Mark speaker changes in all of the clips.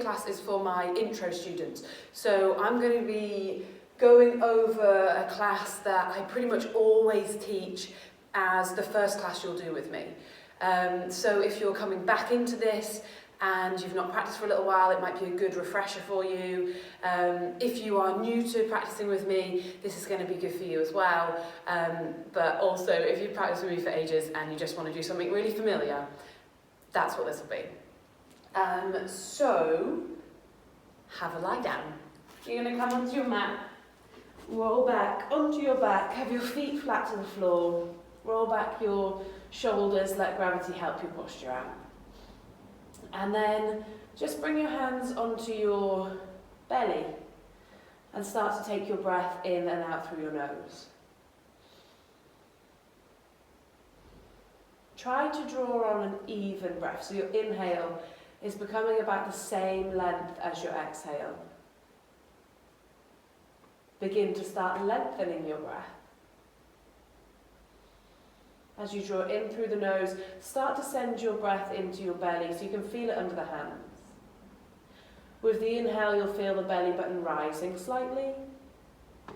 Speaker 1: class is for my intro students. So I'm going to be going over a class that I pretty much always teach as the first class you'll do with me. So if you're coming back into this and you've not practiced for a little while, it might be a good refresher for you. If you are new to practicing with me, this is going to be good for you as well. But also, if you've practiced with me for ages and you just want to do something really familiar, that's what this will be. So, have a lie down. You're going to come onto your mat, roll back onto your back, have your feet flat to the floor, roll back your shoulders, let gravity help your posture out. And then just bring your hands onto your belly and start to take your breath in and out through your nose. Try to draw on an even breath, so your inhale is becoming about the same length as your exhale. Begin to start lengthening your breath. As you draw in through the nose, start to send your breath into your belly so you can feel it under the hands. With the inhale, you'll feel the belly button rising slightly.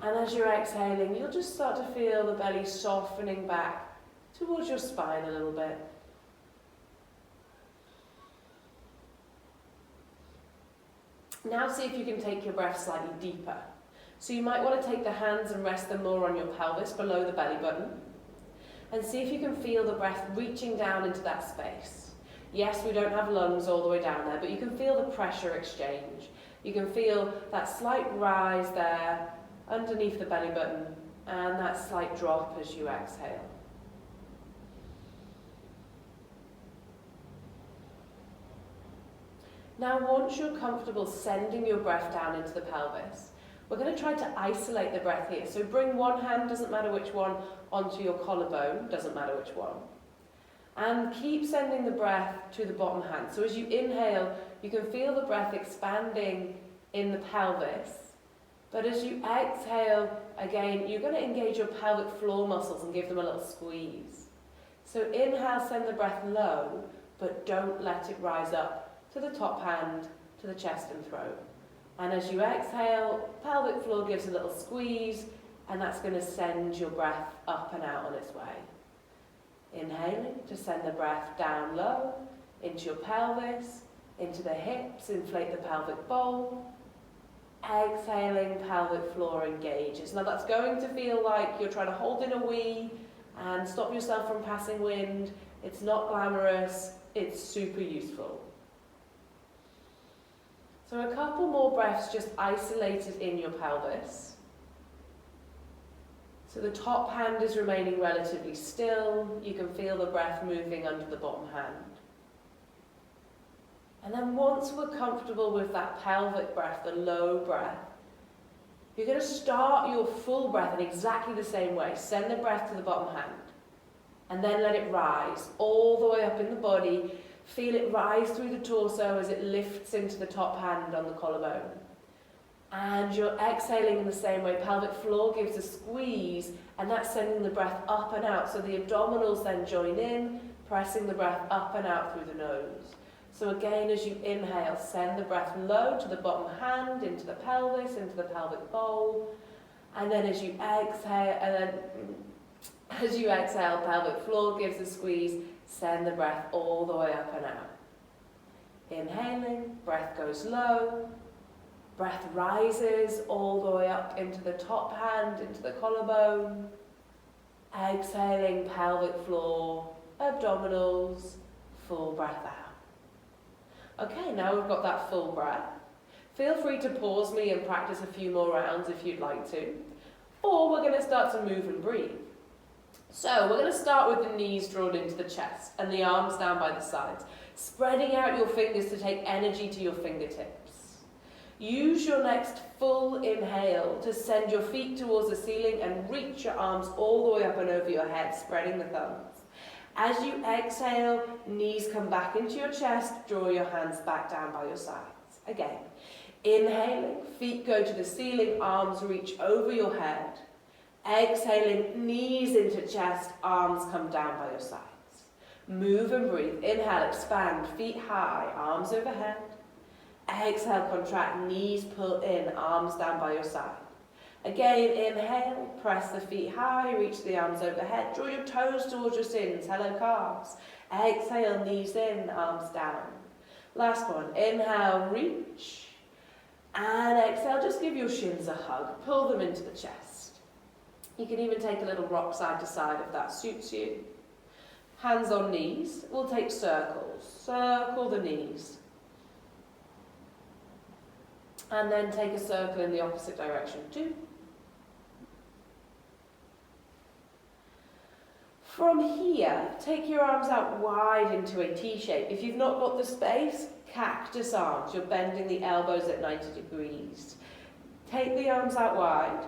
Speaker 1: And as you're exhaling, you'll just start to feel the belly softening back towards your spine a little bit. Now see if you can take your breath slightly deeper. So you might want to take the hands and rest them more on your pelvis below the belly button. And see if you can feel the breath reaching down into that space. Yes, we don't have lungs all the way down there, but you can feel the pressure exchange. You can feel that slight rise there underneath the belly button and that slight drop as you exhale. Now, once you're comfortable sending your breath down into the pelvis, we're going to try to isolate the breath here. So bring one hand, doesn't matter which one, onto your collarbone, doesn't matter which one. And keep sending the breath to the bottom hand. So as you inhale, you can feel the breath expanding in the pelvis. But as you exhale, again, you're going to engage your pelvic floor muscles and give them a little squeeze. So inhale, send the breath low, but don't let it rise up to the top hand, to the chest and throat. And as you exhale, pelvic floor gives a little squeeze, and that's going to send your breath up and out on its way. Inhaling to send the breath down low, into your pelvis, into the hips, inflate the pelvic bowl. Exhaling, pelvic floor engages. Now that's going to feel like you're trying to hold in a wee and stop yourself from passing wind. It's not glamorous, it's super useful. So a couple more breaths just isolated in your pelvis. So the top hand is remaining relatively still. You can feel the breath moving under the bottom hand. And then once we're comfortable with that pelvic breath, the low breath, you're going to start your full breath in exactly the same way. Send the breath to the bottom hand. And then let it rise all the way up in the body. Feel it rise through the torso as it lifts into the top hand on the collarbone. And you're exhaling in the same way. Pelvic floor gives a squeeze, and that's sending the breath up and out. So the abdominals then join in, pressing the breath up and out through the nose. So again, as you inhale, send the breath low to the bottom hand, into the pelvis, into the pelvic bowl. And then as you exhale, pelvic floor gives a squeeze. Send the breath all the way up and out. Inhaling, breath goes low. Breath rises all the way up into the top hand, into the collarbone. Exhaling, pelvic floor, abdominals, full breath out. Okay, now we've got that full breath. Feel free to pause me and practice a few more rounds if you'd like to. Or we're going to start to move and breathe. So we're going to start with the knees drawn into the chest and the arms down by the sides, spreading out your fingers to take energy to your fingertips. Use your next full inhale to send your feet towards the ceiling and reach your arms all the way up and over your head, spreading the thumbs. As you exhale, knees come back into your chest, draw your hands back down by your sides. Again, inhaling, feet go to the ceiling, arms reach over your head. Exhaling, knees into chest, arms come down by your sides. Move and breathe. Inhale, expand, feet high, arms overhead. Exhale, contract, knees pull in, arms down by your side. Again, inhale, press the feet high, reach the arms overhead, draw your toes towards your shins, hello calves. Exhale, knees in, arms down. Last one, inhale, reach. And exhale, just give your shins a hug, pull them into the chest. You can even take a little rock side to side if that suits you. Hands on knees, we'll take circles, circle the knees. And then take a circle in the opposite direction too. From here, take your arms out wide into a T shape. If you've not got the space, cactus arms. You're bending the elbows at 90 degrees. Take the arms out wide.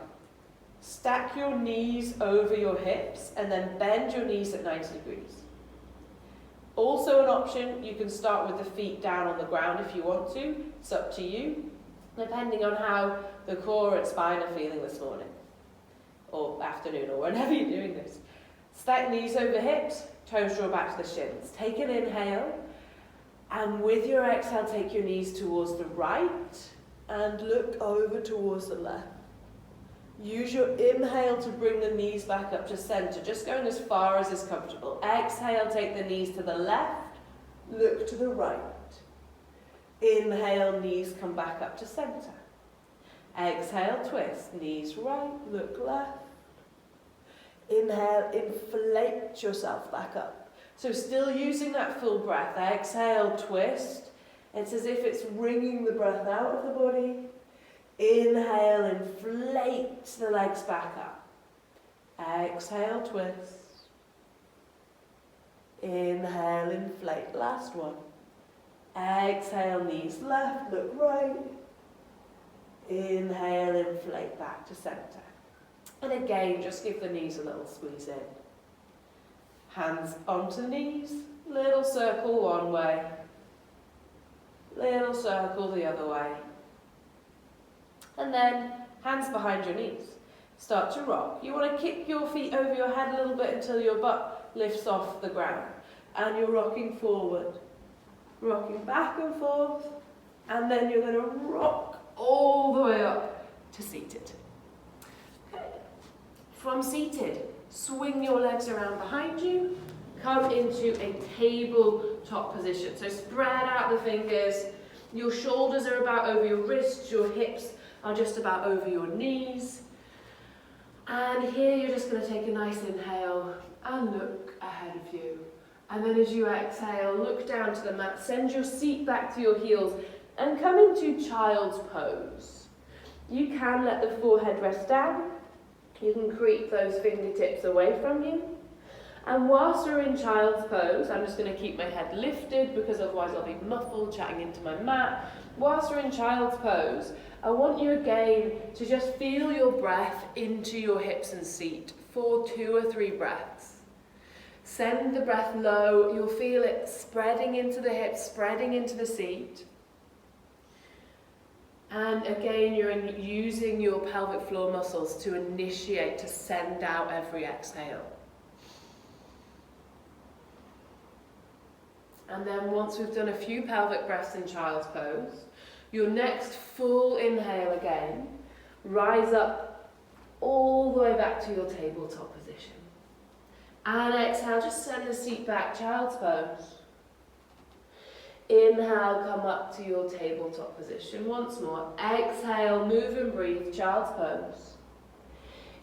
Speaker 1: Stack your knees over your hips and then bend your knees at 90 degrees. Also an option, you can start with the feet down on the ground if you want to. It's up to you, depending on how the core and spine are feeling this morning or afternoon or whenever you're doing this. Stack knees over hips, toes draw back to the shins. Take an inhale, and with your exhale, take your knees towards the right and look over towards the left. Use your inhale to bring the knees back up to center, just going as far as is comfortable. Exhale, take the knees to the left, look to the right. Inhale, knees come back up to center. Exhale, twist, knees right, look left. Inhale, inflate yourself back up. So still using that full breath. Exhale, twist. It's as if it's wringing the breath out of the body. Inhale, inflate the legs back up. Exhale, twist. Inhale, inflate. Last one. Exhale, knees left, look right. Inhale, inflate back to center. And again, just give the knees a little squeeze in. Hands onto the knees, little circle one way, little circle the other way. And then hands behind your knees. Start to rock. You want to kick your feet over your head a little bit until your butt lifts off the ground. And you're rocking forward, rocking back and forth, and then you're going to rock all the way up to seated. From seated, swing your legs around behind you, come into a tabletop position. So spread out the fingers, your shoulders are about over your wrists, your hips are just about over your knees. And here you're just going to take a nice inhale and look ahead of you. And then as you exhale, look down to the mat, send your seat back to your heels and come into child's pose. You can let the forehead rest down. You can creep those fingertips away from you. And whilst we're in child's pose, I'm just going to keep my head lifted because otherwise I'll be muffled chatting into my mat. Whilst we're in child's pose, I want you again to just feel your breath into your hips and seat for 2 or 3 breaths. Send the breath low. You'll feel it spreading into the hips, spreading into the seat. And again, you're using your pelvic floor muscles to initiate, to send out every exhale. And then once we've done a few pelvic breaths in child's pose, your next full inhale again, rise up all the way back to your tabletop position. And exhale, just send the seat back, child's pose. Inhale, come up to your tabletop position once more. Exhale, move and breathe, child's pose.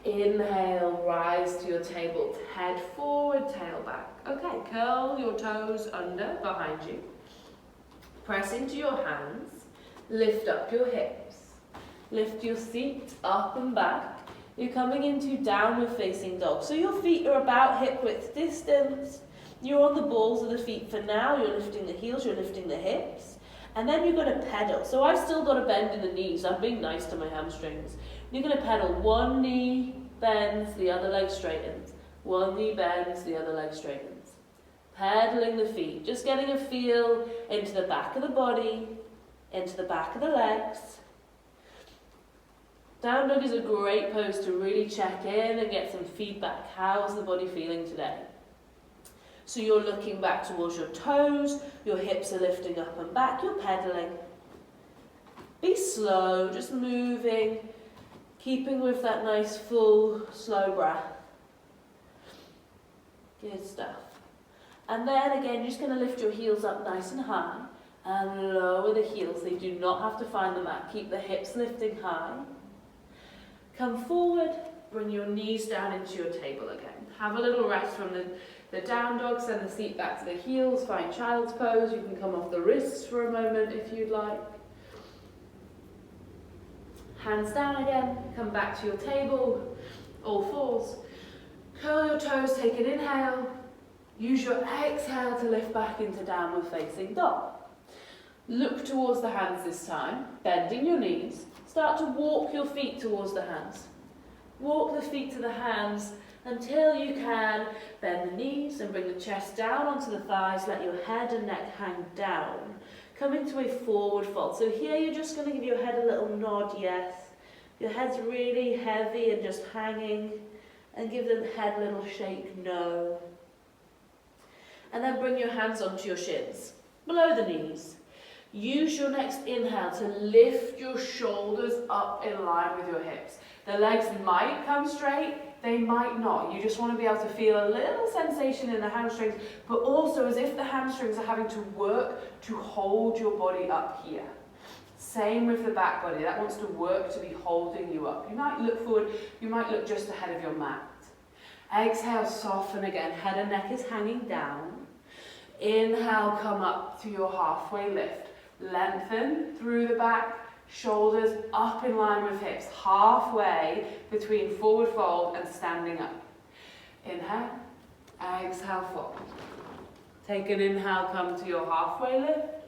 Speaker 1: Inhale, rise to your table, head forward, tail back. Okay, curl your toes under, behind you. Press into your hands, lift up your hips. Lift your seat up and back. You're coming into downward facing dog. So your feet are about hip width distance. You're on the balls of the feet for now. You're lifting the heels, you're lifting the hips. And then you're going to pedal. So I've still got a bend in the knees. I'm being nice to my hamstrings. You're going to pedal. One knee bends, the other leg straightens. One knee bends, the other leg straightens. Pedaling the feet. Just getting a feel into the back of the body, into the back of the legs. Down dog is a great pose to really check in and get some feedback. How's the body feeling today? So you're looking back towards your toes, your hips are lifting up and back, you're pedaling. Be slow, just moving, keeping with that nice full, slow breath. Good stuff. And then again, you're just going to lift your heels up nice and high and lower the heels. They do not have to find the mat. Keep the hips lifting high. Come forward, bring your knees down into your table again. Have a little rest from the down dog, send the seat back to the heels, find child's pose. You can come off the wrists for a moment if you'd like. Hands down again, come back to your table, all fours. Curl your toes, take an inhale. Use your exhale to lift back into downward facing dog. Look towards the hands this time, bending your knees. Start to walk your feet towards the hands. Walk the feet to the hands until you can bend the knees and bring the chest down onto the thighs. Let your head and neck hang down. Come into a forward fold. So here you're just going to give your head a little nod, yes. Your head's really heavy and just hanging. And give the head a little shake, no. And then bring your hands onto your shins, below the knees. Use your next inhale to lift your shoulders up in line with your hips. The legs might come straight, they might not. You just want to be able to feel a little sensation in the hamstrings, but also as if the hamstrings are having to work to hold your body up here. Same with the back body, that wants to work to be holding you up. You might look forward, you might look just ahead of your mat. Exhale, soften again, head and neck is hanging down. Inhale, come up to your halfway lift. Lengthen through the back, shoulders up in line with hips, halfway between forward fold and standing up. Inhale, exhale, fold. Take an inhale, come to your halfway lift.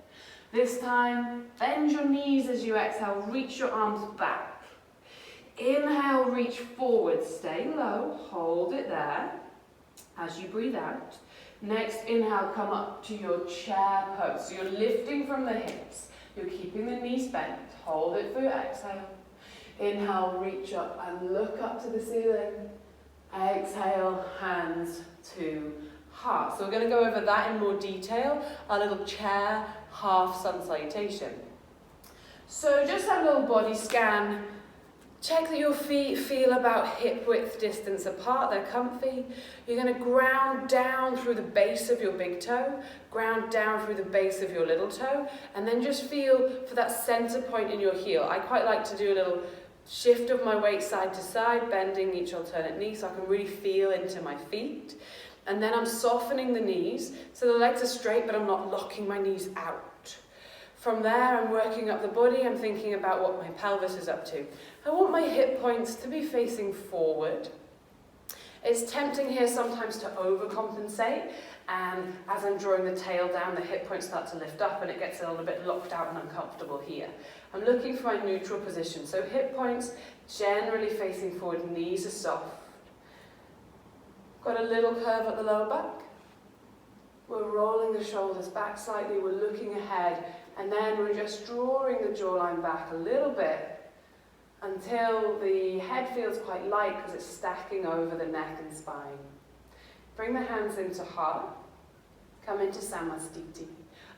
Speaker 1: This time, bend your knees as you exhale, reach your arms back. Inhale, reach forward, stay low, hold it there as you breathe out. Next inhale, come up to your chair pose. So you're lifting from the hips, you're keeping the knees bent, hold it for your exhale. Inhale, reach up and look up to the ceiling. Exhale, hands to heart. So we're going to go over that in more detail, our little chair half sun salutation. So just have a little body scan. Check that your feet feel about hip width distance apart, they're comfy. You're going to ground down through the base of your big toe, ground down through the base of your little toe, and then just feel for that center point in your heel. I quite like to do a little shift of my weight side to side, bending each alternate knee so I can really feel into my feet. And then I'm softening the knees, so the legs are straight but I'm not locking my knees out. From there, I'm working up the body, I'm thinking about what my pelvis is up to. I want my hip points to be facing forward. It's tempting here sometimes to overcompensate, and as I'm drawing the tail down, the hip points start to lift up and it gets a little bit locked out and uncomfortable here. I'm looking for my neutral position, so hip points generally facing forward, knees are soft. Got a little curve at the lower back. We're rolling the shoulders back slightly, we're looking ahead, and then we're just drawing the jawline back a little bit until the head feels quite light because it's stacking over the neck and spine. Bring the hands into heart, come into Samastiti.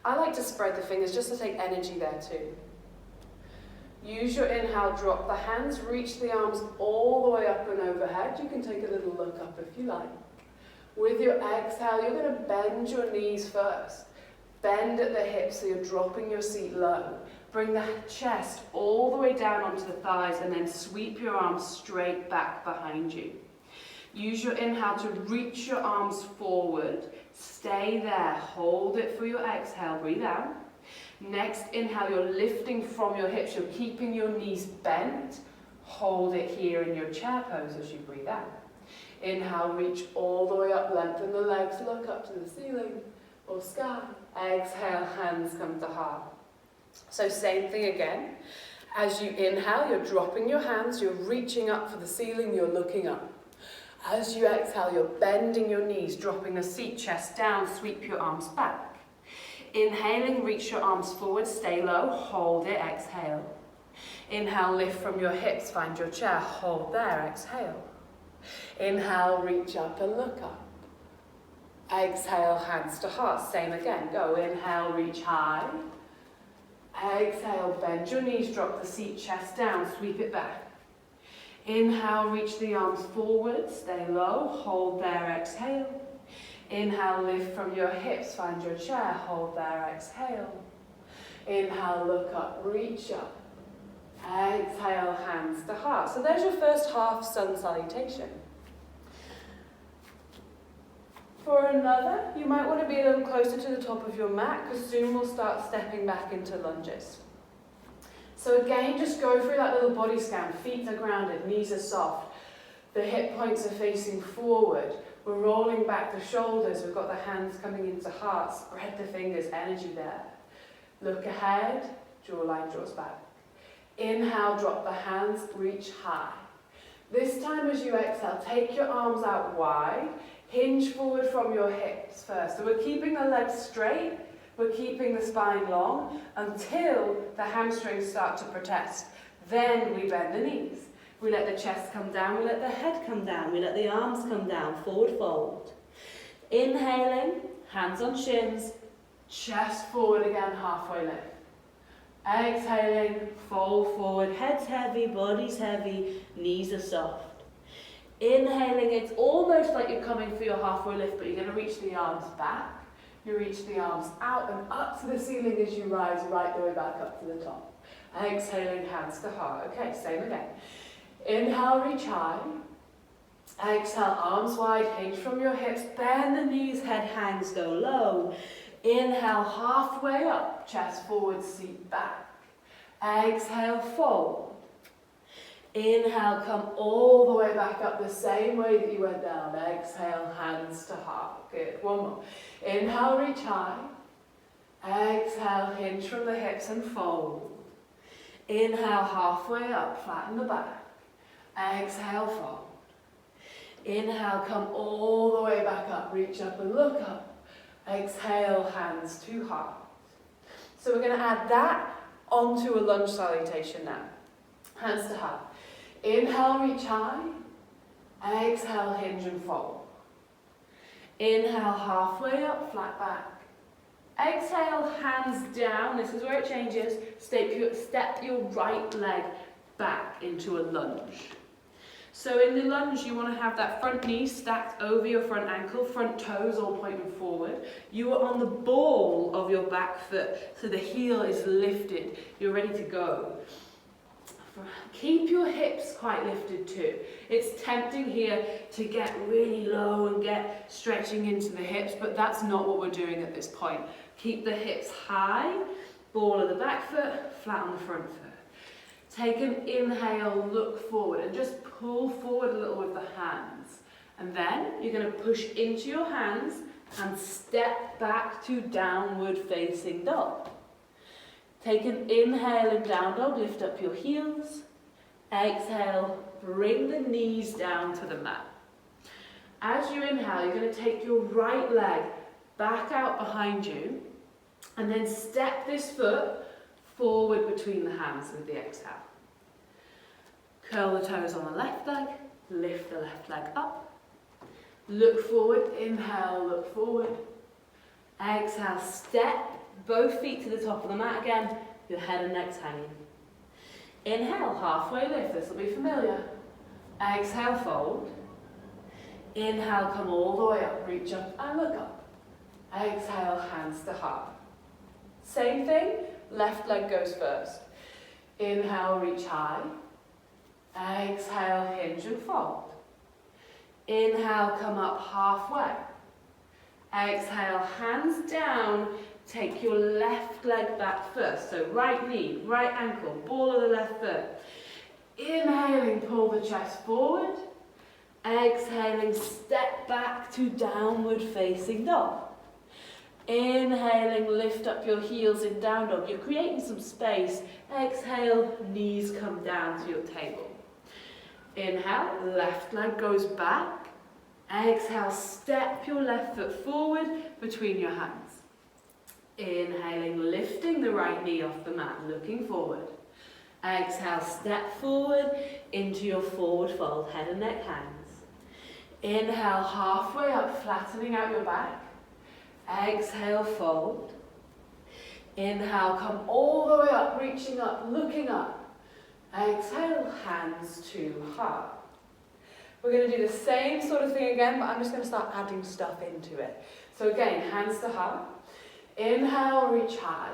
Speaker 1: I like to spread the fingers just to take energy there too. Use your inhale, drop the hands, reach the arms all the way up and overhead. You can take a little look up if you like. With your exhale, you're going to bend your knees first. Bend at the hips so you're dropping your seat low. Bring the chest all the way down onto the thighs and then sweep your arms straight back behind you. Use your inhale to reach your arms forward. Stay there, hold it for your exhale, breathe out. Next inhale, you're lifting from your hips, you're keeping your knees bent. Hold it here in your chair pose as you breathe out. Inhale, reach all the way up, lengthen the legs, look up to the ceiling or sky. Exhale, hands come to heart. So same thing again. As you inhale, you're dropping your hands, you're reaching up for the ceiling, you're looking up. As you exhale, you're bending your knees, dropping the seat, chest down, sweep your arms back. Inhaling, reach your arms forward, stay low, hold it, exhale. Inhale, lift from your hips, find your chair, hold there, exhale. Inhale, reach up and look up. Exhale, hands to heart, same again, go. Inhale, reach high. Exhale, bend your knees, drop the seat, chest down, sweep it back. Inhale, reach the arms forward, stay low, hold there, exhale. Inhale, lift from your hips, find your chair, hold there, exhale. Inhale, look up, reach up. Exhale, hands to heart. So there's your first half sun salutation. For another, you might want to be a little closer to the top of your mat because soon we'll start stepping back into lunges. So again, just go through that little body scan. Feet are grounded, knees are soft. The hip points are facing forward. We're rolling back the shoulders. We've got the hands coming into heart. Spread the fingers, energy there. Look ahead, jawline draws back. Inhale, drop the hands, reach high. This time as you exhale, take your arms out wide. Hinge forward from your hips first. So we're keeping the legs straight. We're keeping the spine long until the hamstrings start to protest. Then we bend the knees. We let the chest come down, we let the head come down, we let the arms come down, forward fold. Inhaling, hands on shins, chest forward again, halfway lift. Exhaling, fold forward, head's heavy, body's heavy, knees are soft. Inhaling, it's almost like you're coming for your halfway lift, but you're going to reach the arms back. You reach the arms out and up to the ceiling as you rise, right the way back up to the top. Exhaling, hands to heart. Okay, same again. Inhale, reach high. Exhale, arms wide, hinge from your hips, bend the knees, head hangs, go low. Inhale, halfway up, chest forward, seat back. Exhale, fold. Inhale, come all the way back up the same way that you went down. Exhale, hands to heart. Good. One more. Inhale, reach high. Exhale, hinge from the hips and fold. Inhale, halfway up, flatten the back. Exhale, fold. Inhale, come all the way back up. Reach up and look up. Exhale, hands to heart. So we're going to add that onto a lunge salutation now. Hands to heart. Inhale, reach high. Exhale, hinge and fold. Inhale, halfway up, flat back. Exhale, hands down. This is where it changes. Step your right leg back into a lunge. So in the lunge, you want to have that front knee stacked over your front ankle, front toes all pointing forward. You are on the ball of your back foot, so the heel is lifted. You're ready to go. Keep your hips quite lifted too. It's tempting here to get really low and get stretching into the hips, but that's not what we're doing at this point. Keep the hips high, ball of the back foot, flat on the front foot. Take an inhale, look forward, and just pull forward a little with the hands. And then you're going to push into your hands and step back to downward facing dog. Take an inhale in down dog, lift up your heels. Exhale, bring the knees down to the mat. As you inhale, you're going to take your right leg back out behind you and then step this foot forward between the hands with the exhale. Curl the toes on the left leg, lift the left leg up. Look forward, inhale, look forward. Exhale, step both feet to the top of the mat again, your head and neck's hanging. Inhale, halfway lift, this will be familiar. Exhale, fold. Inhale, come all the way up, reach up and look up. Exhale, hands to heart. Same thing, left leg goes first. Inhale, reach high. Exhale, hinge and fold. Inhale, come up halfway. Exhale, hands down. Take your left leg back first. So right knee, right ankle, ball of the left foot. Inhaling, pull the chest forward. Exhaling, step back to downward facing dog. Inhaling, lift up your heels in down dog. You're creating some space. Exhale, knees come down to your table. Inhale, left leg goes back. Exhale, step your left foot forward between your hands. Inhaling, lifting the right knee off the mat, looking forward. Exhale, step forward into your forward fold, head and neck hangs. Inhale, halfway up, flattening out your back. Exhale, fold.
Speaker 2: Inhale, come all the way up, reaching up, looking up. Exhale, hands to heart. We're going to do the same sort of thing again, but I'm just going to start adding stuff into it. So again, hands to heart. Inhale, reach high.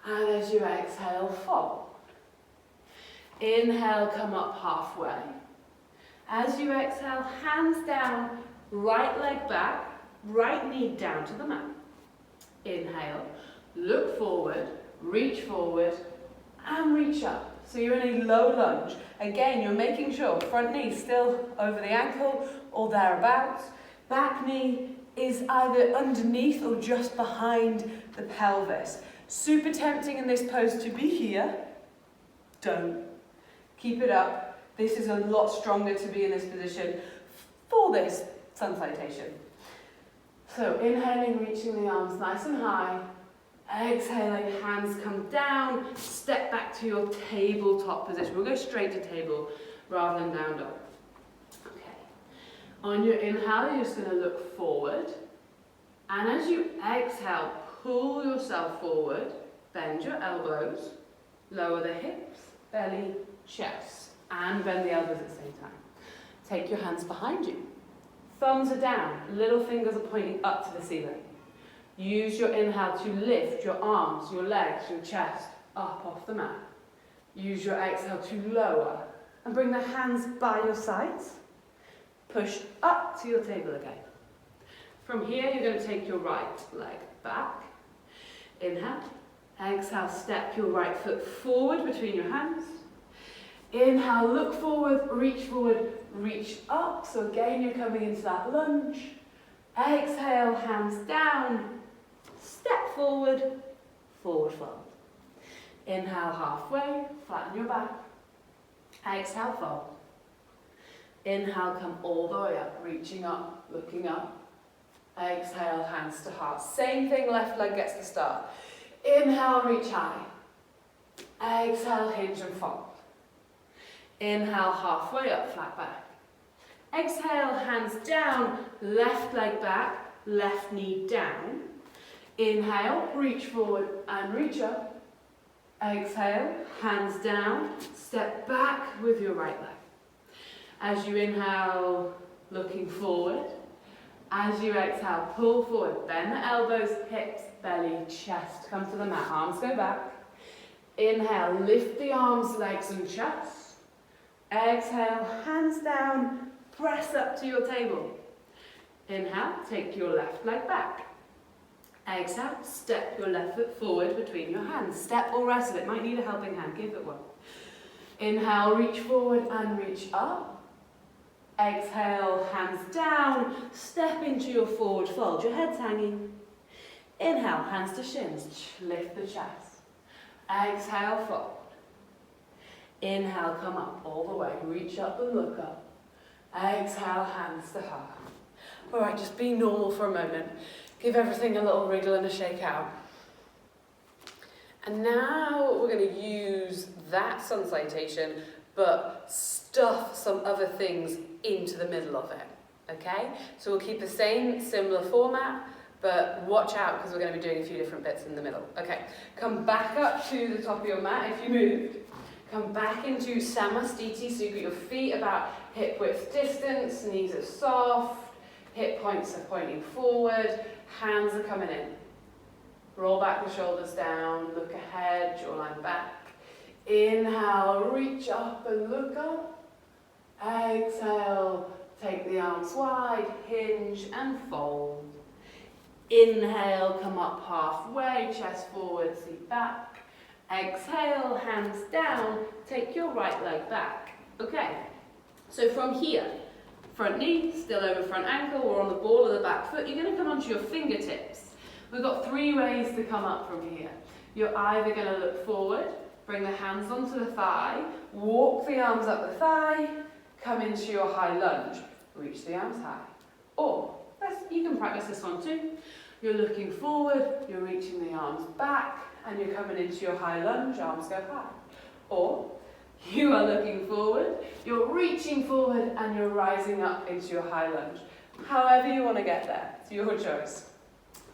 Speaker 2: And as you exhale, fold. Inhale, come up halfway. As you exhale, hands down, right leg back, right knee down to the mat. Inhale, look forward, reach forward, and reach up. So you're in a low lunge. Again, you're making sure front knee still over the ankle or thereabouts. Back knee is either underneath or just behind the pelvis. Super tempting in this pose to be here. Don't. Keep it up. This is a lot stronger to be in this position for this sun salutation. So inhaling, reaching the arms nice and high. Exhaling, hands come down, step back to your tabletop position. We'll go straight to table rather than down dog. Okay. On your inhale, you're just going to look forward. And as you exhale, pull yourself forward, bend your elbows, lower the hips, belly, chest, and bend the elbows at the same time. Take your hands behind you. Thumbs are down, little fingers are pointing up to the ceiling. Use your inhale to lift your arms, your legs, your chest up off the mat. Use your exhale to lower and bring the hands by your sides. Push up to your table again. From here, you're going to take your right leg back. Inhale. Exhale, step your right foot forward between your hands. Inhale, look forward, reach up. So again, you're coming into that lunge. Exhale, hands down. Step forward, forward fold. Inhale halfway, flatten your back. Exhale, fold. Inhale, come all the way up, reaching up, looking up. Exhale, hands to heart. Same thing, left leg gets the start. Inhale, reach high. Exhale, hinge and fold. Inhale, halfway up, flat back. Exhale, hands down, left leg back, left knee down. Inhale, reach forward and reach up. Exhale, hands down, step back with your right leg. As you inhale, looking forward. As you exhale, pull forward, bend the elbows, hips, belly, chest. Come to the mat, arms go back. Inhale, lift the arms, legs and chest. Exhale, hands down, press up to your table. Inhale, take your left leg back. Exhale, step your left foot forward between your hands. Step or rest of it, might need a helping hand, give it one. Inhale, reach forward and reach up. Exhale, hands down, step into your forward fold, your head's hanging. Inhale, hands to shins, lift the chest. Exhale, fold. Inhale, come up all the way, reach up and look up. Exhale, hands to heart. All right, just be normal for a moment. Give everything a little wriggle and a shake out. And now we're going to use that sun salutation, but stuff some other things into the middle of it, okay? So we'll keep the same similar format, but watch out because we're going to be doing a few different bits in the middle. Okay, come back up to the top of your mat if you moved. Come back into Samastiti, so you've got your feet about hip width distance, knees are soft, hip points are pointing forward, hands are coming in. Roll back the shoulders down, look ahead, jawline back. Inhale, reach up and look up. Exhale, take the arms wide, hinge and fold. Inhale, come up halfway, chest forward, seat back. Exhale, hands down, take your right leg back. Okay, so from here, front knee, still over front ankle, or on the ball of the back foot, you're going to come onto your fingertips. We've got 3 ways to come up from here. You're either going to look forward, bring the hands onto the thigh, walk the arms up the thigh, come into your high lunge, reach the arms high. Or, you can practice this one too. You're looking forward, you're reaching the arms back, and you're coming into your high lunge, arms go high. Or, you are looking forward, you're reaching forward, and you're rising up into your high lunge. However you want to get there, it's your choice.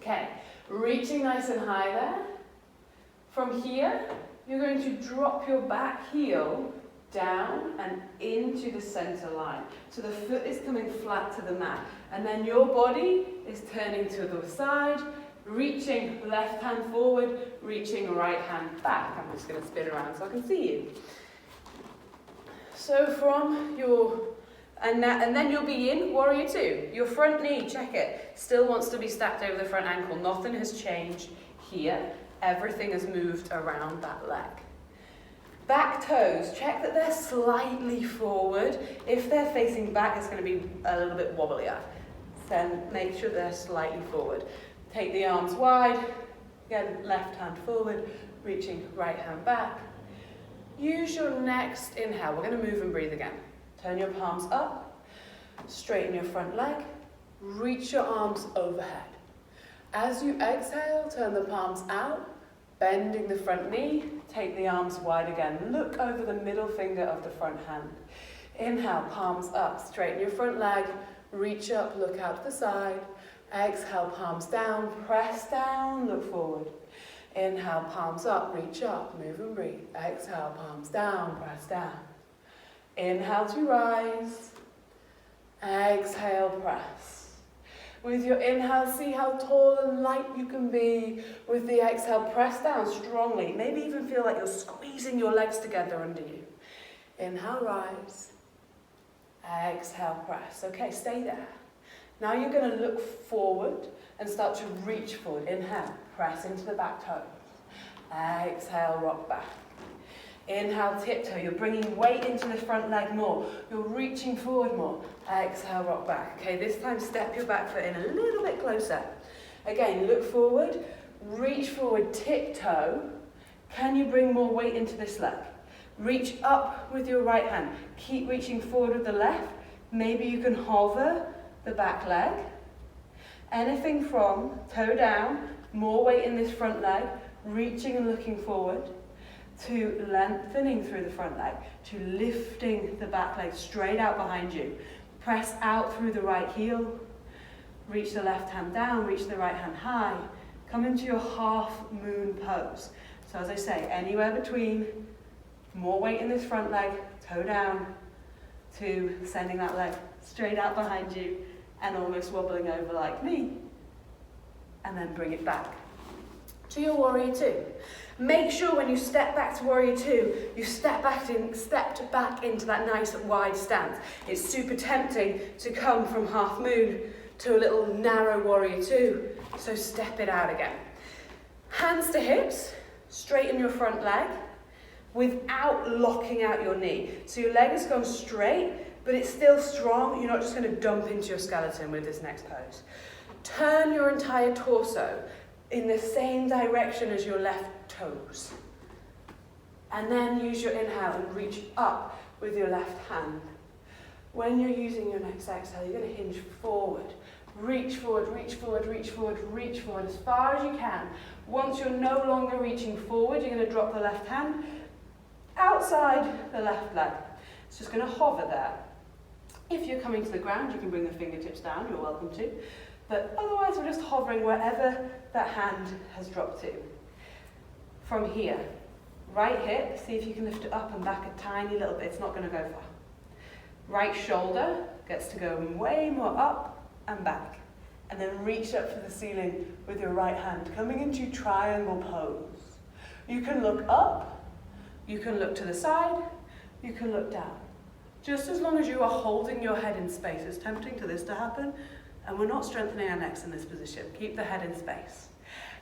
Speaker 2: Okay, reaching nice and high there. From here, you're going to drop your back heel down and into the center line. So the foot is coming flat to the mat. And then your body is turning to the side, reaching left hand forward, reaching right hand back. I'm just going to spin around so I can see you. So from your, and then you'll be in warrior two. Your front knee, check it, still wants to be stacked over the front ankle. Nothing has changed here. Everything has moved around that leg. Back toes, check that they're slightly forward. If they're facing back, it's going to be a little bit wobblier. Then make sure they're slightly forward. Take the arms wide. Again, left hand forward, reaching right hand back. Use your next inhale. We're going to move and breathe again. Turn your palms up. Straighten your front leg. Reach your arms overhead. As you exhale, turn the palms out, bending the front knee. Take the arms wide again. Look over the middle finger of the front hand. Inhale, palms up. Straighten your front leg. Reach up, look out to the side. Exhale, palms down. Press down, look forward. Inhale, palms up, reach up, move and breathe. Exhale, palms down, press down. Inhale to rise. Exhale, press. With your inhale, see how tall and light you can be. With the exhale, press down strongly. Maybe even feel like you're squeezing your legs together under you. Inhale, rise. Exhale, press. Okay, stay there. Now you're going to look forward and start to reach forward. Inhale, press into the back toes. Exhale, rock back. Inhale, tiptoe. You're bringing weight into the front leg more. You're reaching forward more. Exhale, rock back. Okay, this time step your back foot in a little bit closer. Again, look forward, reach forward, tiptoe. Can you bring more weight into this leg? Reach up with your right hand. Keep reaching forward with the left. Maybe you can hover the back leg. Anything from toe down, more weight in this front leg, reaching and looking forward, to lengthening through the front leg, to lifting the back leg straight out behind you. Press out through the right heel, reach the left hand down, reach the right hand high, come into your half moon pose. So as I say, anywhere between more weight in this front leg, toe down, to sending that leg straight out behind you and almost wobbling over like me, and then bring it back to your warrior two. Make sure when you step back to warrior two, you stepped back into that nice wide stance. It's super tempting to come from half moon to a little narrow warrior two, so step it out again. Hands to hips, straighten your front leg without locking out your knee. So your leg has gone straight, but it's still strong. You're not just going to dump into your skeleton with this next pose. Turn your entire torso in the same direction as your left toes. And then use your inhale and reach up with your left hand. When you're using your next exhale, you're going to hinge forward. Reach forward, reach forward, reach forward, reach forward as far as you can. Once you're no longer reaching forward, you're going to drop the left hand outside the left leg. It's just going to hover there. If you're coming to the ground, you can bring the fingertips down, you're welcome to. But otherwise, we're just hovering wherever that hand has dropped to. From here, right hip, see if you can lift it up and back a tiny little bit. It's not going to go far. Right shoulder gets to go way more up and back. And then reach up to the ceiling with your right hand, coming into triangle pose. You can look up, you can look to the side, you can look down. Just as long as you are holding your head in space. It's tempting to this to happen, and we're not strengthening our necks in this position. Keep the head in space.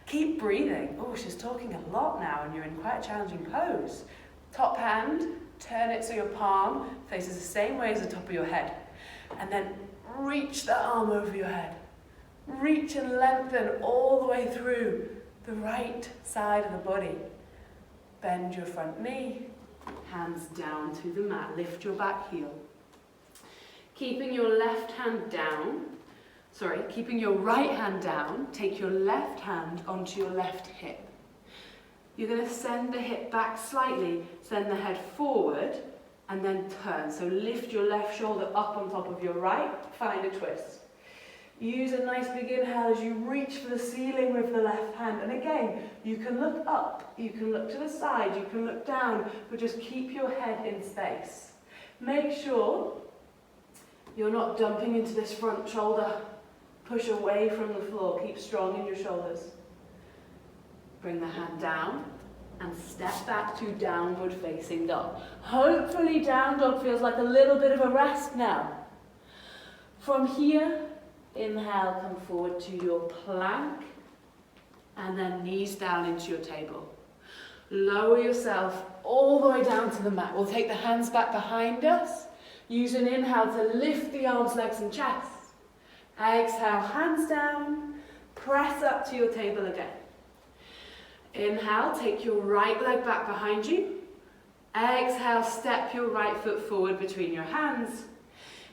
Speaker 2: Keep breathing. Oh, she's talking a lot now, and you're in quite a challenging pose. Top hand, turn it so your palm faces the same way as the top of your head. And then reach the arm over your head. Reach and lengthen all the way through the right side of the body. Bend your front knee, hands down to the mat. Lift your back heel. Keeping your left hand down, keeping your right hand down, take your left hand onto your left hip. You're going to send the hip back slightly, send the head forward, and then turn. So lift your left shoulder up on top of your right, find a twist. Use a nice big inhale as you reach for the ceiling with the left hand. And again, you can look up, you can look to the side, you can look down, but just keep your head in space. Make sure you're not dumping into this front shoulder. Push away from the floor. Keep strong in your shoulders. Bring the hand down and step back to downward facing dog. Hopefully down dog feels like a little bit of a rest now. From here, inhale, come forward to your plank, and then knees down into your table. Lower yourself all the way down to the mat. We'll take the hands back behind us. Use an inhale to lift the arms, legs and chest. Exhale, hands down. Press up to your table again. Inhale, take your right leg back behind you. Exhale, step your right foot forward between your hands.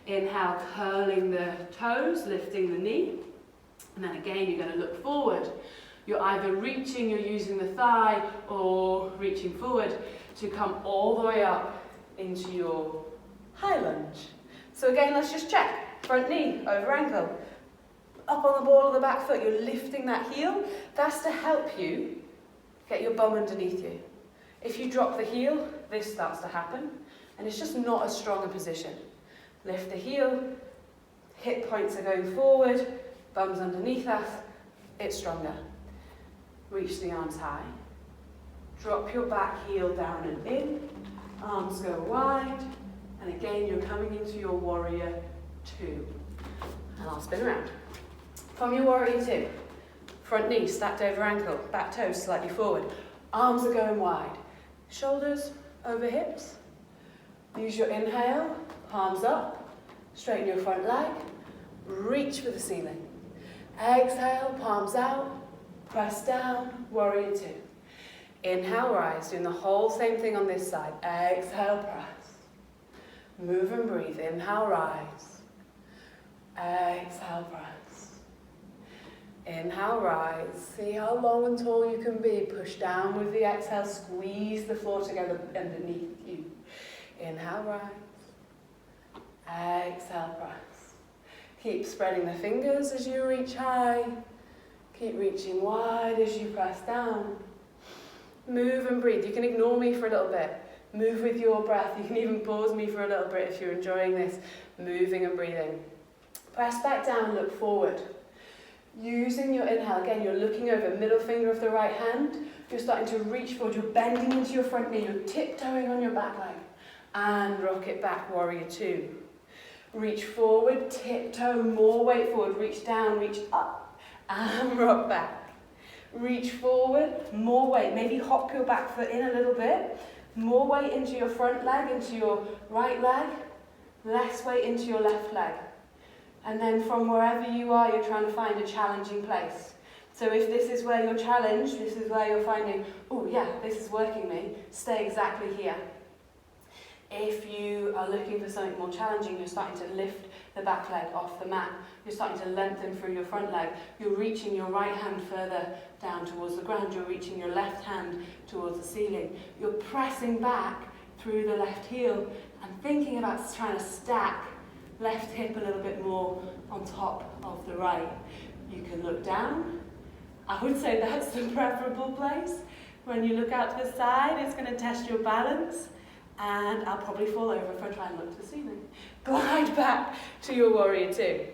Speaker 2: Inhale, curling the toes, lifting the knee. And then again, you're going to look forward. You're either reaching, you're using the thigh, or reaching forward to come all the way up into your high lunge. So again, let's just check. Front knee, over ankle. Up on the ball of the back foot, you're lifting that heel. That's to help you get your bum underneath you. If you drop the heel, this starts to happen, and it's just not as strong a position. Lift the heel, hip points are going forward, bum's underneath us, it's stronger. Reach the arms high. Drop your back heel down and in, arms go wide, and again you're coming into your warrior two. And I'll spin around. From your warrior two, front knee stacked over ankle, back toes slightly forward, arms are going wide, shoulders over hips. Use your inhale, palms up, straighten your front leg, reach for the ceiling. Exhale, palms out, press down, warrior two. Inhale, rise, doing the whole same thing on this side. Exhale, press. Move and breathe. Inhale, rise. Exhale, press. Inhale, rise. See how long and tall you can be. Push down with the exhale, squeeze the floor together underneath you. Inhale, rise. Exhale, press. Keep spreading the fingers as you reach high. Keep reaching wide as you press down. Move and breathe. You can ignore me for a little bit. Move with your breath. You can even pause me for a little bit if you're enjoying this. Moving and breathing. Press back down, look forward. Using your inhale, again, you're looking over, middle finger of the right hand. You're starting to reach forward. You're bending into your front knee. You're tiptoeing on your back leg. And rock it back, warrior two. Reach forward, tiptoe, more weight forward. Reach down, reach up, and rock back. Reach forward, more weight. Maybe hop your back foot in a little bit. More weight into your front leg, into your right leg. Less weight into your left leg. And then from wherever you are, you're trying to find a challenging place. So if this is where you're challenged, this is where you're finding, oh yeah, this is working me, stay exactly here. If you are looking for something more challenging, you're starting to lift the back leg off the mat. You're starting to lengthen through your front leg. You're reaching your right hand further down towards the ground. You're reaching your left hand towards the ceiling. You're pressing back through the left heel and thinking about trying to stack left hip a little bit more on top of the right. You can look down. I would say that's the preferable place. When you look out to the side, it's going to test your balance. And I'll probably fall over if I try and look to the ceiling. Glide back to your warrior two.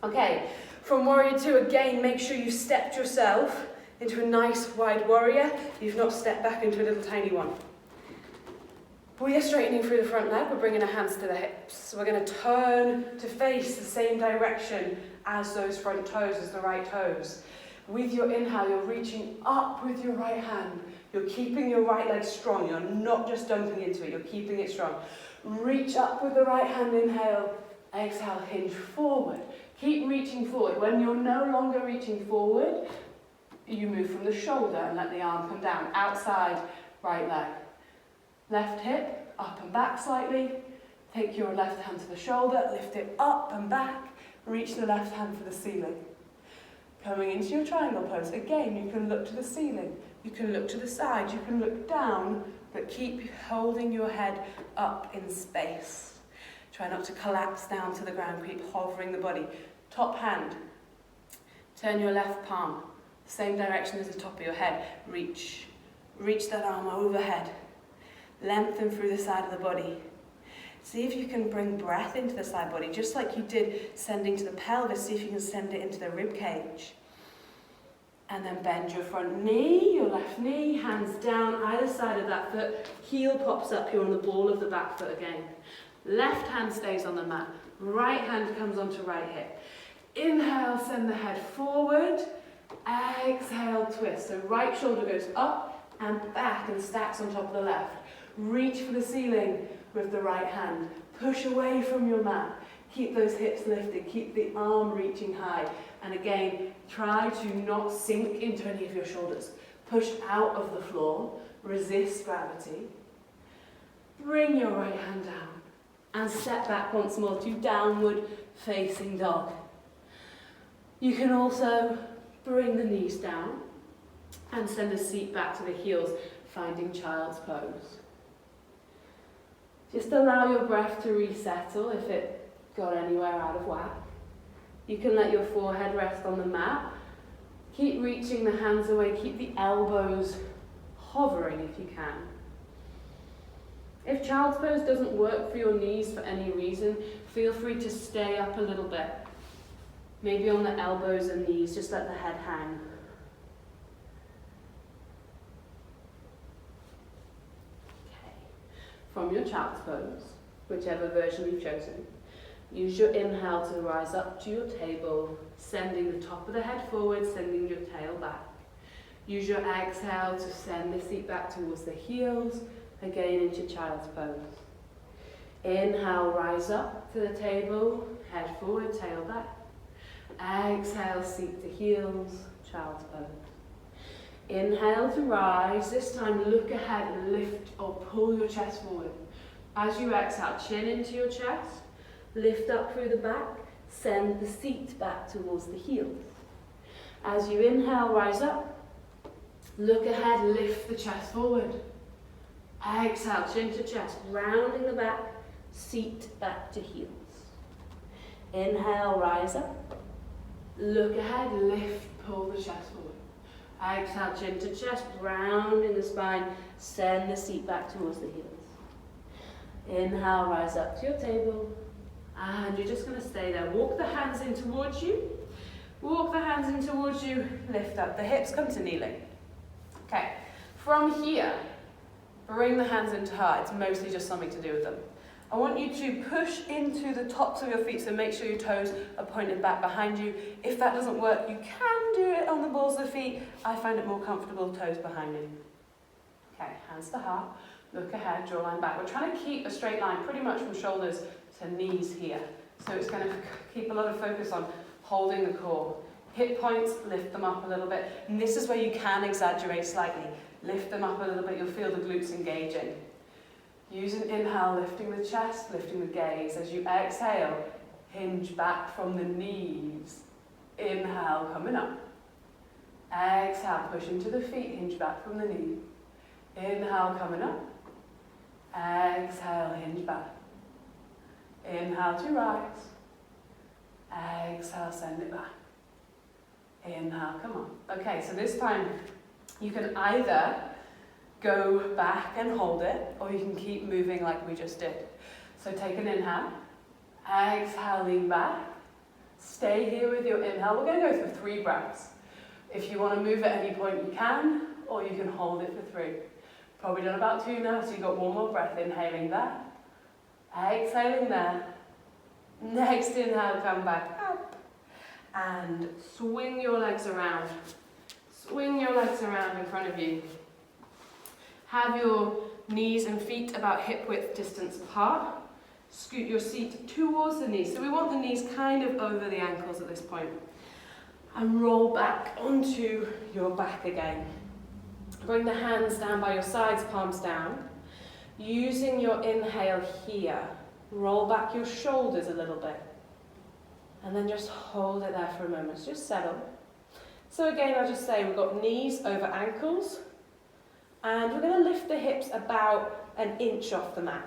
Speaker 2: Okay, from warrior two, again, make sure you stepped yourself into a nice wide warrior. You've not stepped back into a little tiny one. We are straightening through the front leg. We're bringing our hands to the hips. So we're going to turn to face the same direction as those front toes, as the right toes. With your inhale, you're reaching up with your right hand. You're keeping your right leg strong. You're not just dumping into it. You're keeping it strong. Reach up with the right hand, inhale. Exhale, hinge forward. Keep reaching forward. When you're no longer reaching forward, you move from the shoulder and let the arm come down. Outside, right leg. Left hip, up and back slightly. Take your left hand to the shoulder, lift it up and back. Reach the left hand for the ceiling. Coming into your triangle pose. Again, you can look to the ceiling. You can look to the side. You can look down, but keep holding your head up in space. Try not to collapse down to the ground. Keep hovering the body. Top hand Turn your left palm, same direction as the top of your head. Reach that arm overhead. Lengthen through the side of the body. See if you can bring breath into the side body, just like you did sending to the pelvis. See if you can send it into the rib cage. And then bend your front knee, your left knee, hands down either side of that foot. Heel pops up, you're on the ball of the back foot again. Left hand stays on the mat. Right hand comes onto right hip. Inhale, send the head forward. Exhale, twist. So right shoulder goes up and back and stacks on top of the left. Reach for the ceiling with the right hand. Push away from your mat. Keep those hips lifted. Keep the arm reaching high. And again, try to not sink into any of your shoulders. Push out of the floor. Resist gravity. Bring your right hand down. And step back once more to downward facing dog. You can also bring the knees down and send the seat back to the heels, finding child's pose. Just allow your breath to resettle if it got anywhere out of whack. You can let your forehead rest on the mat. Keep reaching the hands away, keep the elbows hovering if you can. If child's pose doesn't work for your knees for any reason, feel free to stay up a little bit. Maybe on the elbows and knees, just let the head hang. Okay. From your child's pose, whichever version you've chosen, use your inhale to rise up to your table, sending the top of the head forward, sending your tail back. Use your exhale to send the seat back towards the heels, again into child's pose. Inhale, rise up to the table, head forward, tail back. Exhale, seat to heels, child's pose. Inhale to rise. This time look ahead and lift or pull your chest forward. As you exhale, chin into your chest, lift up through the back, send the seat back towards the heels. As you inhale, rise up, look ahead, lift the chest forward. Exhale, chin to chest, rounding the back, seat back to heels. Inhale, rise up. Look ahead, lift, pull the chest forward. Exhale, chin to chest, round in the spine, send the seat back towards the heels. Inhale, rise up to your table, and you're just going to stay there. Walk the hands in towards you. Walk the hands in towards you, lift up. The hips come to kneeling. Okay, from here, bring the hands into heart. It's mostly just something to do with them. I want you to push into the tops of your feet, so make sure your toes are pointed back behind you. If that doesn't work, you can do it on the balls of the feet. I find it more comfortable, toes behind me. Okay, hands to heart, look ahead, jawline back. We're trying to keep a straight line pretty much from shoulders to knees here. So it's going to keep a lot of focus on holding the core. Hip points, lift them up a little bit. And this is where you can exaggerate slightly. Lift them up a little bit, you'll feel the glutes engaging. Use an inhale, lifting the chest, lifting the gaze. As you exhale, hinge back from the knees. Inhale, coming up. Exhale, push into the feet, hinge back from the knees. Inhale, coming up. Exhale, hinge back. Inhale to rise. Exhale, send it back. Inhale, come on. Okay, so this time you can either go back and hold it, or you can keep moving like we just did. So take an inhale, exhale, lean back, stay here with your inhale. We're going to go for 3 breaths. If you want to move at any point, you can, or you can hold it for 3. Probably done about 2 now, so you've got 1 more breath. Inhaling there, exhaling there. Next inhale, come back up, and swing your legs around. Swing your legs around in front of you. Have your knees and feet about hip width distance apart. Scoot your seat towards the knees. So we want the knees kind of over the ankles at this point. And roll back onto your back again. Bring the hands down by your sides, palms down. Using your inhale here, roll back your shoulders a little bit. And then just hold it there for a moment. So just settle. So again, I'll just say we've got knees over ankles. And we're going to lift the hips about 1 inch off the mat.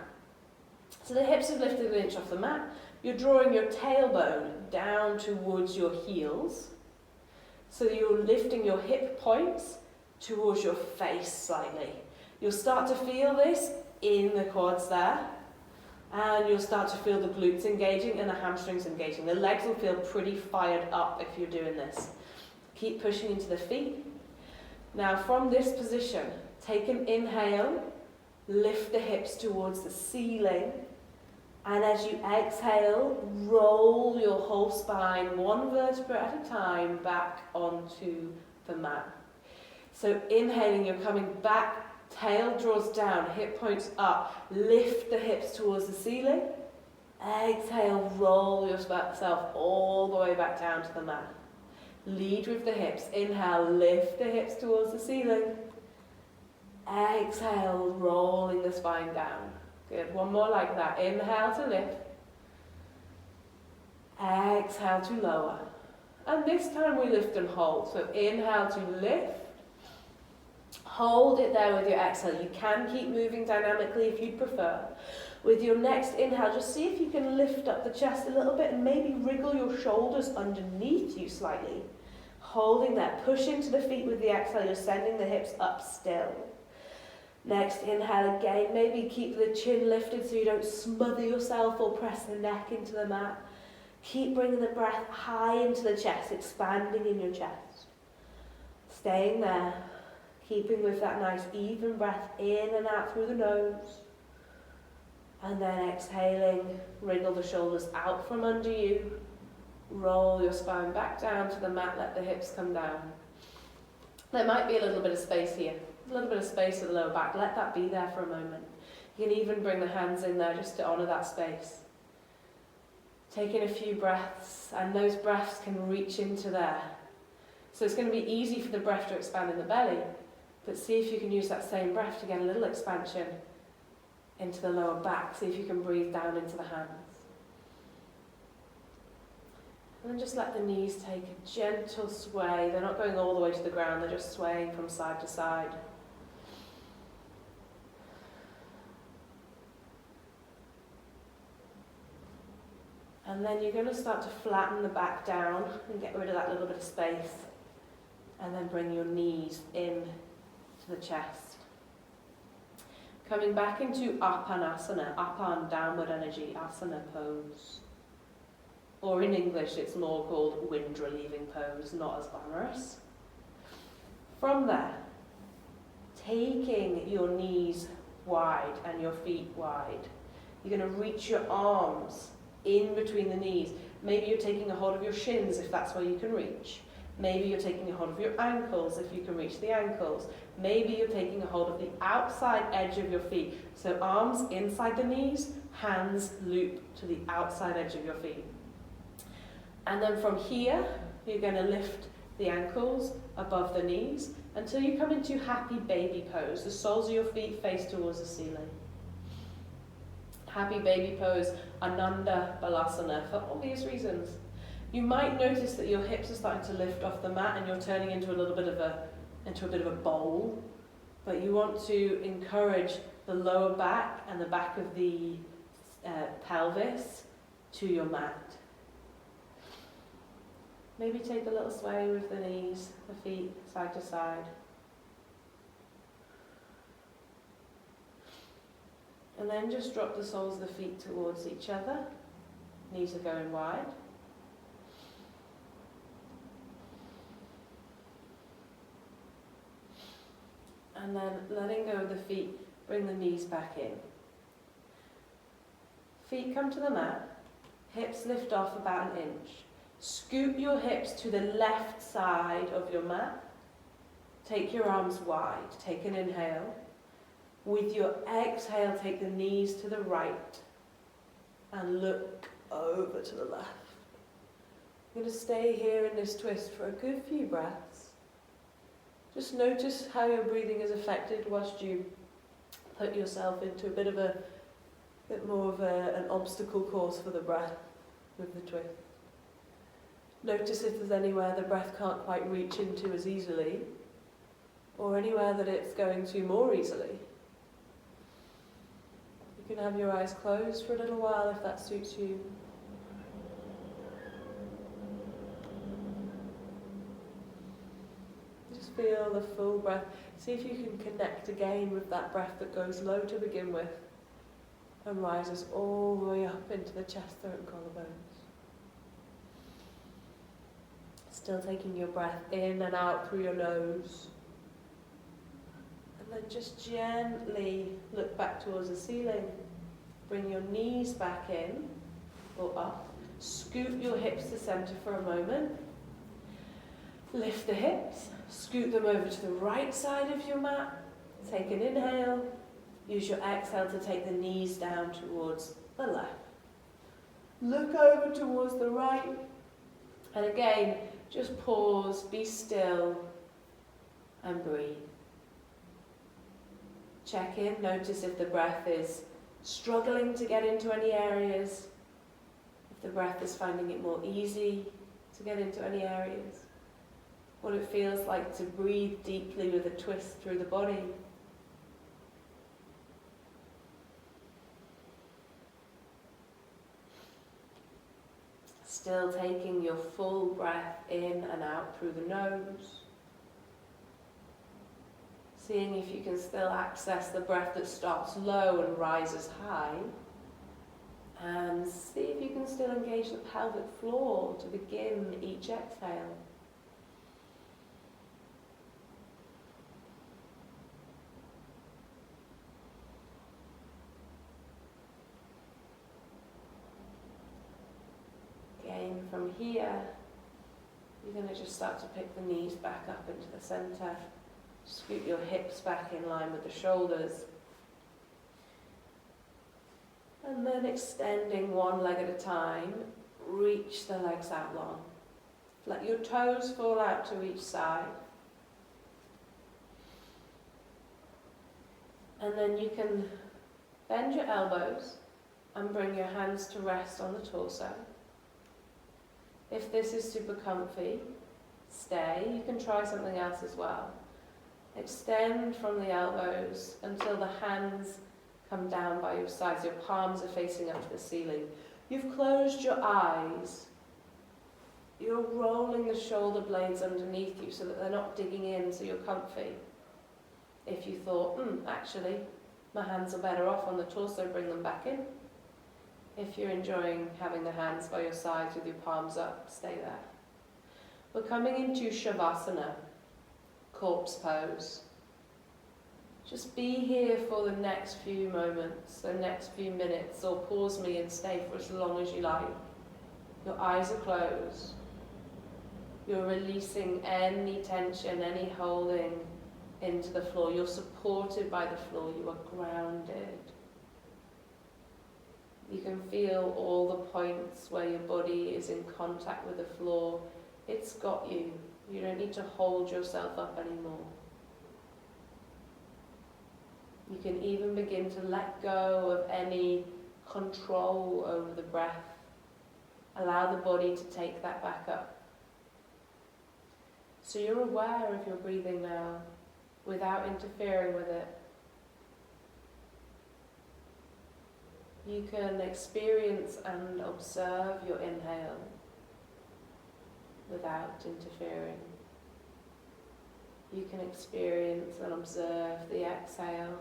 Speaker 2: So the hips have lifted 1 inch off the mat. You're drawing your tailbone down towards your heels.
Speaker 1: So you're lifting your hip points towards your face slightly. You'll start to feel this in the quads there. And you'll start to feel the glutes engaging and the hamstrings engaging. The legs will feel pretty fired up if you're doing this. Keep pushing into the feet. Now from this position, take an inhale, lift the hips towards the ceiling. And as you exhale, roll your whole spine, one vertebra at a time, back onto the mat. So inhaling, you're coming back. Tail draws down, hip points up, lift the hips towards the ceiling. Exhale, roll yourself all the way back down to the mat. Lead with the hips. Inhale, lift the hips towards the ceiling. Exhale, rolling the spine down. Good, one more like that. Inhale to lift. Exhale to lower. And this time we lift and hold. So inhale to lift. Hold it there with your exhale. You can keep moving dynamically if you'd prefer. With your next inhale, just see if you can lift up the chest a little bit and maybe wriggle your shoulders underneath you slightly. Holding that. Push into the feet with the exhale. You're sending the hips up still. Next inhale again. Maybe keep the chin lifted so you don't smother yourself or press the neck into the mat. Keep bringing the breath high into the chest, expanding in your chest. Staying there. Keeping with that nice even breath in and out through the nose. And then exhaling, wriggle the shoulders out from under you. Roll your spine back down to the mat, let the hips come down. There might be a little bit of space here, a little bit of space at the lower back. Let that be there for a moment. You can even bring the hands in there just to honour that space. Taking a few breaths, and those breaths can reach into there. So it's going to be easy for the breath to expand in the belly. But see if you can use that same breath to get a little expansion into the lower back. See if you can breathe down into the hands. And then just let the knees take a gentle sway. They're not going all the way to the ground, they're just swaying from side to side. And then you're going to start to flatten the back down and get rid of that little bit of space. And then bring your knees in to the chest. Coming back into Apanasana, Apan, downward energy, asana pose. Or in English it's more called wind relieving pose, not as glamorous. From there, taking your knees wide and your feet wide, you're going to reach your arms in between the knees. Maybe you're taking a hold of your shins if that's where you can reach. Maybe you're taking a hold of your ankles if you can reach the ankles. Maybe you're taking a hold of the outside edge of your feet. So arms inside the knees, hands loop to the outside edge of your feet. And then from here, you're going to lift the ankles above the knees until you come into happy baby pose. The soles of your feet face towards the ceiling. Happy baby pose, Ananda Balasana, for obvious reasons. You might notice that your hips are starting to lift off the mat and you're turning into a bit of a bowl, but you want to encourage the lower back and the back of the pelvis to your mat. Maybe take a little sway with the knees, the feet side to side. And then just drop the soles of the feet towards each other. Knees are going wide. And then letting go of the feet, bring the knees back in. Feet come to the mat, hips lift off about 1 inch. Scoop your hips to the left side of your mat. Take your arms wide, take an inhale. With your exhale, take the knees to the right and look over to the left. I'm going to stay here in this twist for a good few breaths. Just notice how your breathing is affected whilst you put yourself into a bit more of an obstacle course for the breath with the twist. Notice if there's anywhere the breath can't quite reach into as easily, or anywhere that it's going to more easily. You can have your eyes closed for a little while if that suits you. Just feel the full breath. See if you can connect again with that breath that goes low to begin with and rises all the way up into the chest, throat and collarbones. Still taking your breath in and out through your nose. And then just gently look back towards the ceiling. Bring your knees back in or up. Scoot your hips to center for a moment. Lift the hips. Scoot them over to the right side of your mat. Take an inhale. Use your exhale to take the knees down towards the left. Look over towards the right. And again, just pause, be still, and breathe. Check in, notice if the breath is struggling to get into any areas, if the breath is finding it more easy to get into any areas, what it feels like to breathe deeply with a twist through the body. Still taking your full breath in and out through the nose. Seeing if you can still access the breath that starts low and rises high. And see if you can still engage the pelvic floor to begin each exhale. Again, from here, you're going to just start to pick the knees back up into the center. Scoot your hips back in line with the shoulders. And then extending one leg at a time, reach the legs out long. Let your toes fall out to each side. And then you can bend your elbows and bring your hands to rest on the torso. If this is super comfy, stay. You can try something else as well. Extend from the elbows until the hands come down by your sides. Your palms are facing up to the ceiling. You've closed your eyes. You're rolling the shoulder blades underneath you so that they're not digging in, so you're comfy. If you thought, actually, my hands are better off on the torso, bring them back in. If you're enjoying having the hands by your sides with your palms up, stay there. We're coming into Savasana, corpse pose. Just be here for the next few moments, the next few minutes, or pause me and stay for as long as you like. Your eyes are closed. You're releasing any tension, any holding into the floor. You're supported by the floor. You are grounded. You can feel all the points where your body is in contact with the floor. It's got you. You don't need to hold yourself up anymore. You can even begin to let go of any control over the breath. Allow the body to take that back up. So you're aware of your breathing now, without interfering with it. You can experience and observe your inhale without interfering. You can experience and observe the exhale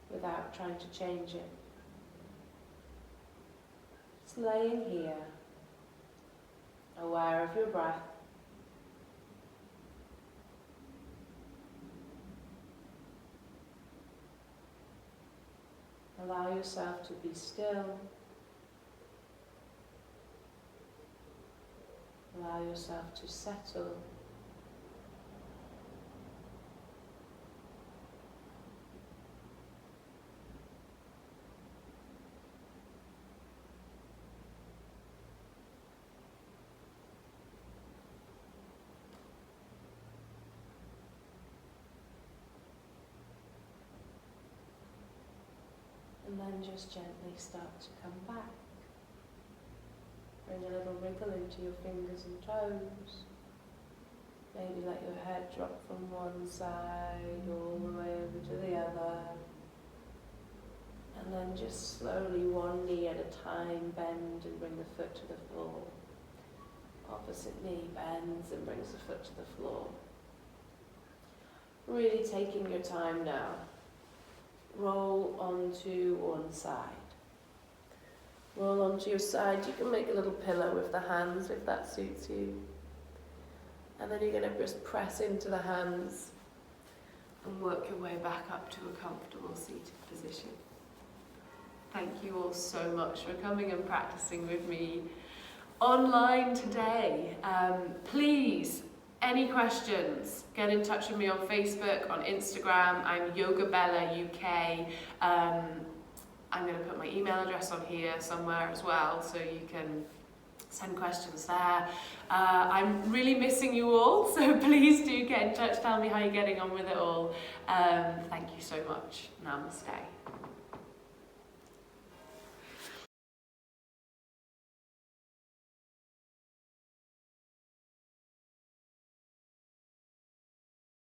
Speaker 1: without trying to change it. Just laying here, aware of your breath. Allow yourself to be still. Allow yourself to settle. And then just gently start to come back. Bring a little wriggle into your fingers and toes. Maybe let your head drop from one side all the way over to the other. And then just slowly, one knee at a time, bend and bring the foot to the floor. Opposite knee bends and brings the foot to the floor. Really taking your time now. Roll onto one side. Roll onto your side. You can make a little pillow with the hands if that suits you. And then you're going to just press into the hands and work your way back up to a comfortable seated position. Thank you all so much for coming and practicing with me online today. Please, any questions, get in touch with me on Facebook, on Instagram. I'm Yoga Bella UK. I'm going to put my email address on here somewhere as well, so you can send questions there. I'm really missing you all, so please do get in touch, tell me how you're getting on with it all. Thank you so much. Namaste.